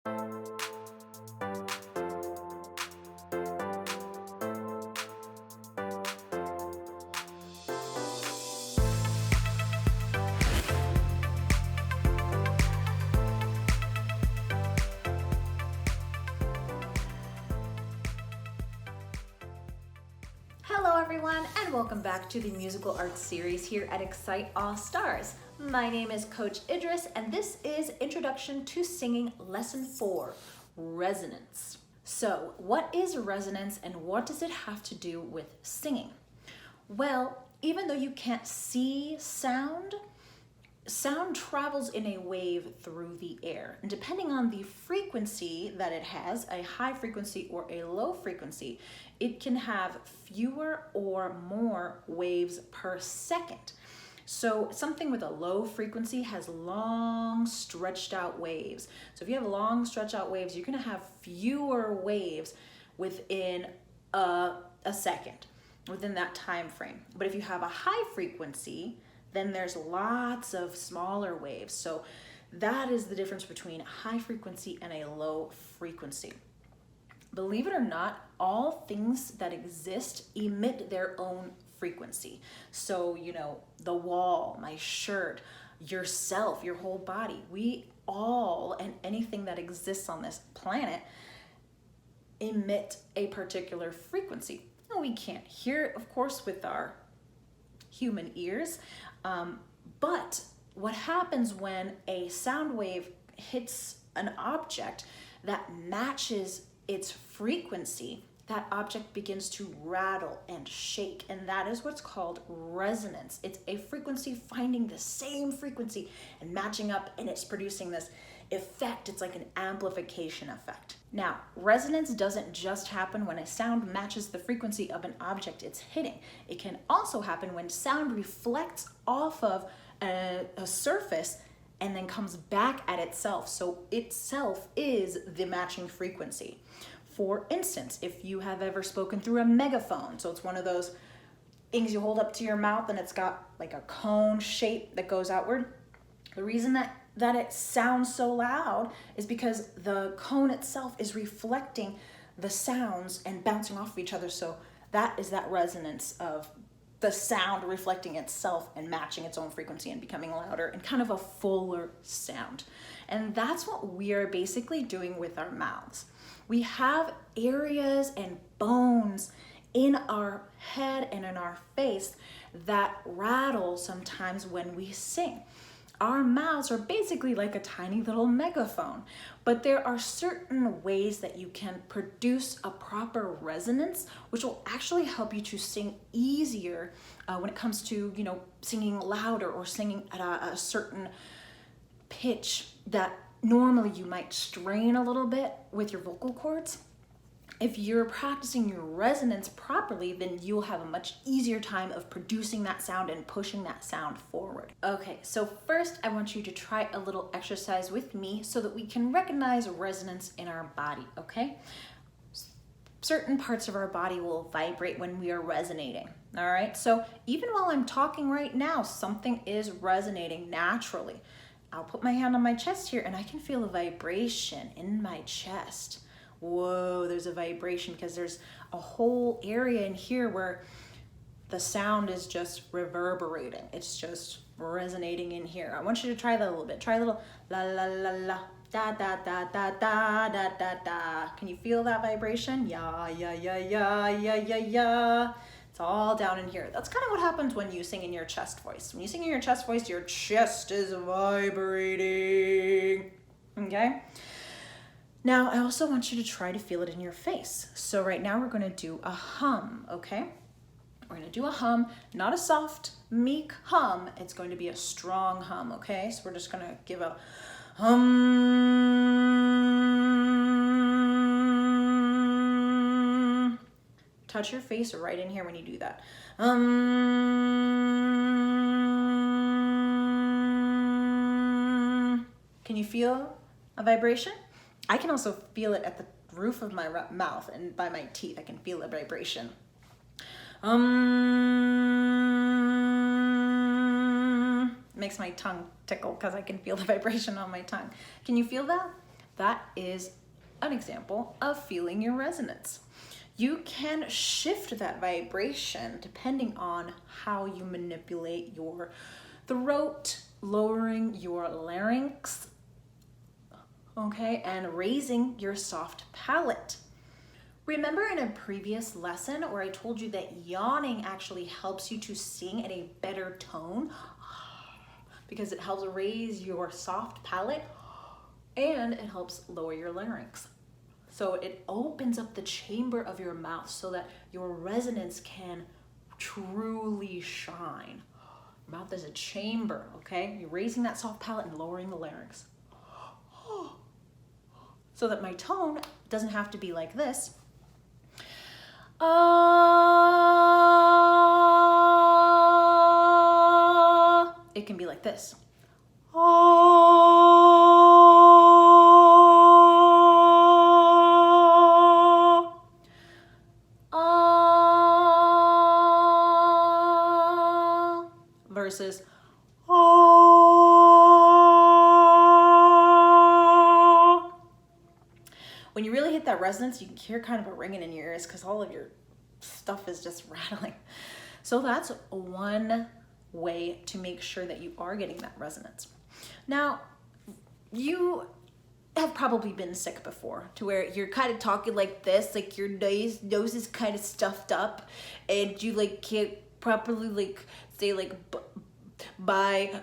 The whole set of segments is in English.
Hello everyone, and welcome back to the musical arts series here at Excite All Stars. My name is Coach Idris, and this is Introduction to Singing Lesson 4, Resonance. So, what is resonance and what does it have to do with singing? Well, even though you can't see sound, sound travels in a wave through the air. And depending on the frequency that it has, a high frequency or a low frequency, it can have fewer or more waves per second. So something with a low frequency has long stretched out waves. So if you have long stretched out waves, you're gonna have fewer waves within a second, within that time frame. But if you have a high frequency, then there's lots of smaller waves. So that is the difference between a high frequency and a low frequency. Believe it or not, all things that exist emit their own frequency. So, the wall, my shirt, yourself, your whole body, we all, and anything that exists on this planet, emit a particular frequency. Now, we can't hear it, of course, with our human ears, but what happens when a sound wave hits an object that matches its frequency, that object begins to rattle and shake, and that is what's called resonance. It's a frequency finding the same frequency and matching up, and it's producing this effect. It's like an amplification effect. Now, resonance doesn't just happen when a sound matches the frequency of an object it's hitting. It can also happen when sound reflects off of a surface and then comes back at itself. So itself is the matching frequency. For instance, if you have ever spoken through a megaphone, so it's one of those things you hold up to your mouth and it's got like a cone shape that goes outward. The reason that it sounds so loud is because the cone itself is reflecting the sounds and bouncing off of each other. So that is that resonance of the sound reflecting itself and matching its own frequency and becoming louder and kind of a fuller sound. And that's what we are basically doing with our mouths. We have areas and bones in our head and in our face that rattle sometimes when we sing. Our mouths are basically like a tiny little megaphone, but there are certain ways that you can produce a proper resonance, which will actually help you to sing easier when it comes to, singing louder or singing at a certain pitch that normally you might strain a little bit with your vocal cords. If you're practicing your resonance properly, then you'll have a much easier time of producing that sound and pushing that sound forward. Okay, so first I want you to try a little exercise with me so that we can recognize resonance in our body, okay? Certain parts of our body will vibrate when we are resonating, all right? So even while I'm talking right now, something is resonating naturally. I'll put my hand on my chest here and I can feel a vibration in my chest. Whoa, there's a vibration because there's a whole area in here where the sound is just reverberating. It's just resonating in here. I want you to try that a little bit. Try a little la la la la, da da da da da da da da. Can you feel that vibration? Yeah, yeah, yeah, yeah, yeah, yeah, yeah. It's all down in here. That's kind of what happens when you sing in your chest voice. When you sing in your chest voice, your chest is vibrating, okay? Now, I also want you to try to feel it in your face. So right now we're gonna do a hum, okay? We're gonna do a hum, not a soft, meek hum. It's going to be a strong hum, okay? So we're just gonna give a hum. Touch your face right in here when you do that. Can you feel a vibration? I can also feel it at the roof of my mouth and by my teeth. I can feel a vibration. Makes my tongue tickle because I can feel the vibration on my tongue. Can you feel that? that is an example of feeling your resonance. You can shift that vibration depending on how you manipulate your throat, lowering your larynx, okay, and raising your soft palate. Remember in a previous lesson where I told you that yawning actually helps you to sing at a better tone because it helps raise your soft palate and it helps lower your larynx. So it opens up the chamber of your mouth so that your resonance can truly shine. Your mouth is a chamber, okay? You're raising that soft palate and lowering the larynx. So that my tone doesn't have to be like this. It can be like this. Versus when you really hit that resonance, you can hear kind of a ringing in your ears because all of your stuff is just rattling. So that's one way to make sure that you are getting that resonance. Now, you have probably been sick before to where you're kind of talking like this, like your nose is kind of stuffed up and you like can't properly like say like by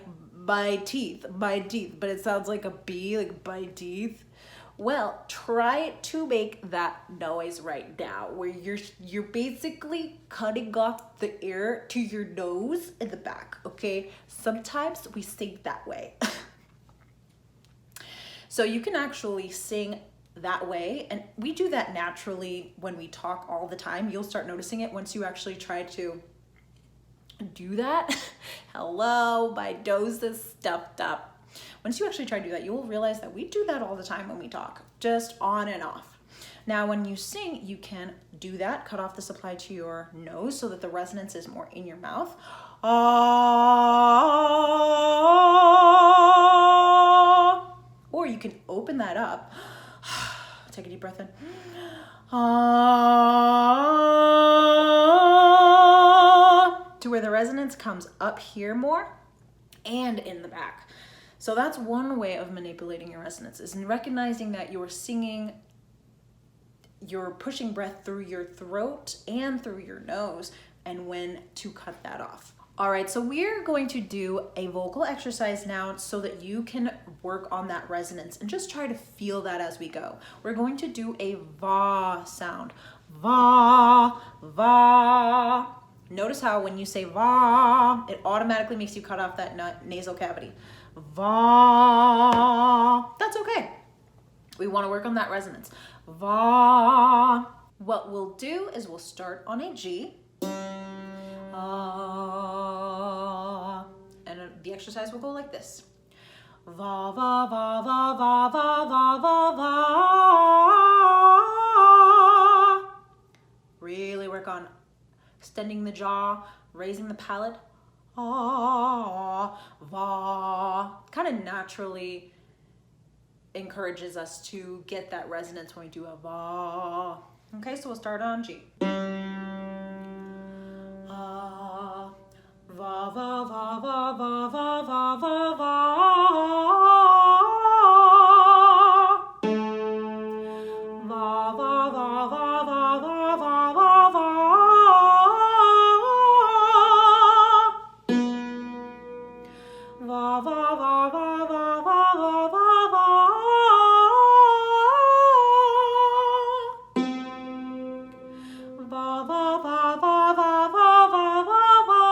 teeth, but it sounds like a B, like by teeth. Well, try to make that noise right now where you're basically cutting off the air to your nose in the back, okay? Sometimes we sing that way. So you can actually sing that way, and we do that naturally when we talk all the time. You'll start noticing it once you actually try to do that. Hello, my nose is stuffed up. Once you actually try to do that, you will realize that we do that all the time when we talk, just on and off. Now, when you sing, you can do that, cut off the supply to your nose so that the resonance is more in your mouth. Or you can open that up. Take a deep breath in. To where the resonance comes up here more and in the back. So that's one way of manipulating your resonance, is in recognizing that you're singing, you're pushing breath through your throat and through your nose, and when to cut that off. All right, so we're going to do a vocal exercise now so that you can work on that resonance and just try to feel that as we go. We're going to do a va sound. Va, va. Notice how when you say va, it automatically makes you cut off that nasal cavity. Va. That's okay. We want to work on that resonance. Va. What we'll do is we'll start on a G. And the exercise will go like this. Va, va, va, va, va, va, va, va, va. Really work on extending the jaw, raising the palate. Va. Kind of naturally encourages us to get that resonance when we do a va. Okay, so we'll start on G. Va, va, va, va, va, va, va, va, va. Va, va, va, va, va, va, va, va, va. Va, va, va, va, va, va, va, va, va. Va, va, va, va, va, va, va, va, va.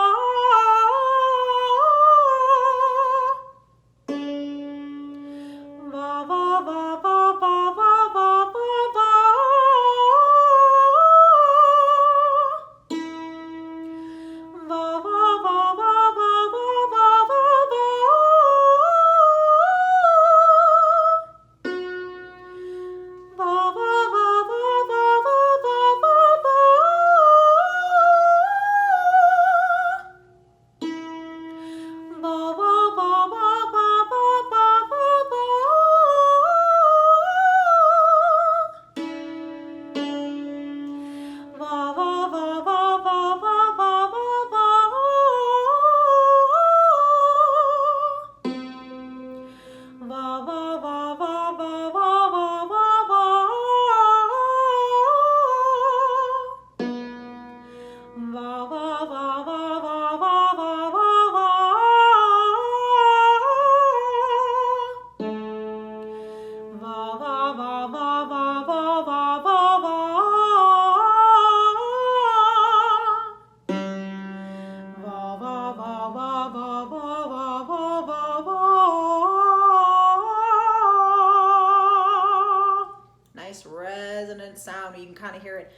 resonant sound. You can kind of hear it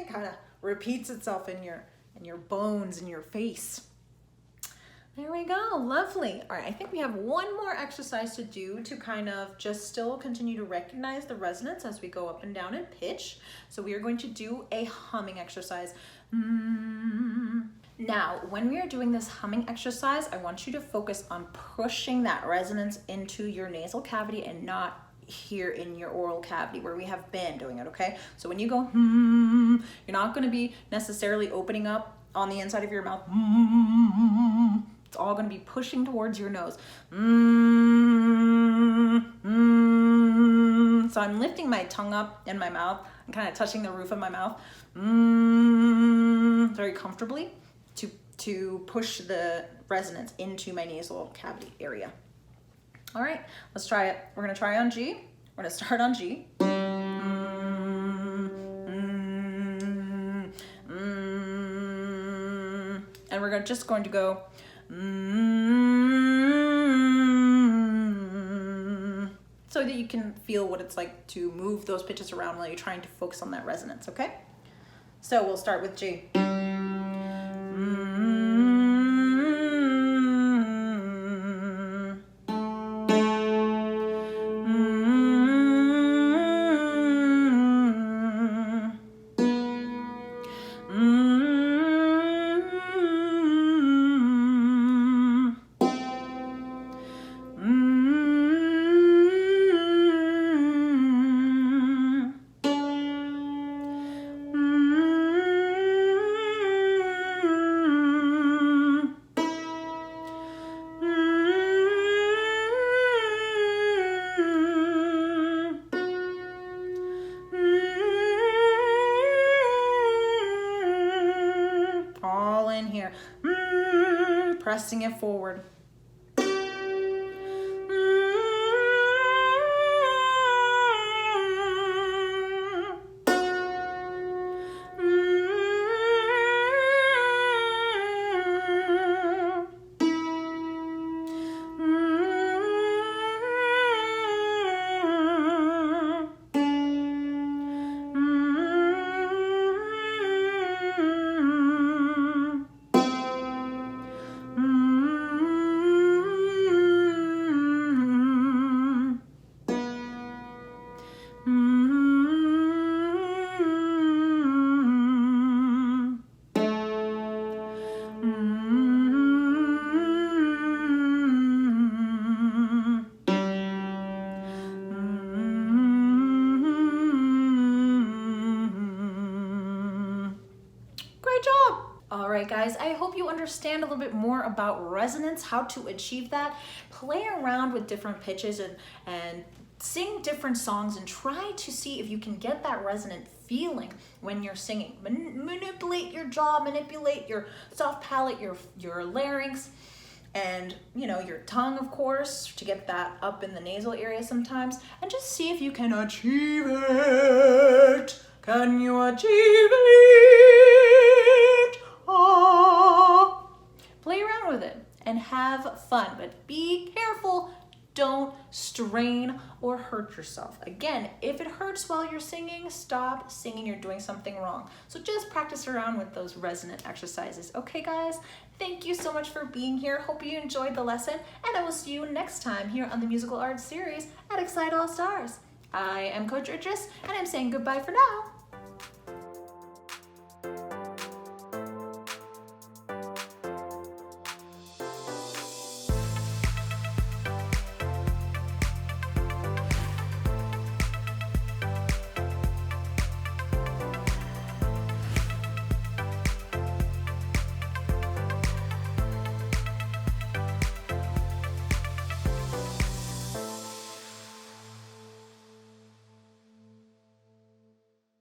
kind of repeats itself in your bones, in your face. There we go, lovely. All right, I think we have one more exercise to do to kind of just still continue to recognize the resonance as we go up and down in pitch. So we are going to do a humming exercise. Now, when we are doing this humming exercise, I want you to focus on pushing that resonance into your nasal cavity and not here in your oral cavity where we have been doing it, okay? So when you go, you're not gonna be necessarily opening up on the inside of your mouth. It's all gonna be pushing towards your nose. So I'm lifting my tongue up in my mouth. I'm kind of touching the roof of my mouth very comfortably to push the resonance into my nasal cavity area. All right, let's try it. We're gonna try on G. We're gonna start on G. And we're just going to go so that you can feel what it's like to move those pitches around while you're trying to focus on that resonance, okay? So we'll start with G. All in here, pressing it forward. All right, guys, I hope you understand a little bit more about resonance, how to achieve that. Play around with different pitches and sing different songs and try to see if you can get that resonant feeling when you're singing. Manipulate your jaw, manipulate your soft palate, your larynx, and your tongue, of course, to get that up in the nasal area sometimes, and just see if you can achieve it. Can you achieve it? Oh. Play around with it and have fun, but be careful. Don't strain or hurt yourself. Again, if it hurts while you're singing, stop singing. You're doing something wrong. So just practice around with those resonant exercises. Okay, guys? Thank you so much for being here. Hope you enjoyed the lesson, and I will see you next time here on the Musical Arts series at Excite All Stars. I am Coach Idris, and I'm saying goodbye for now.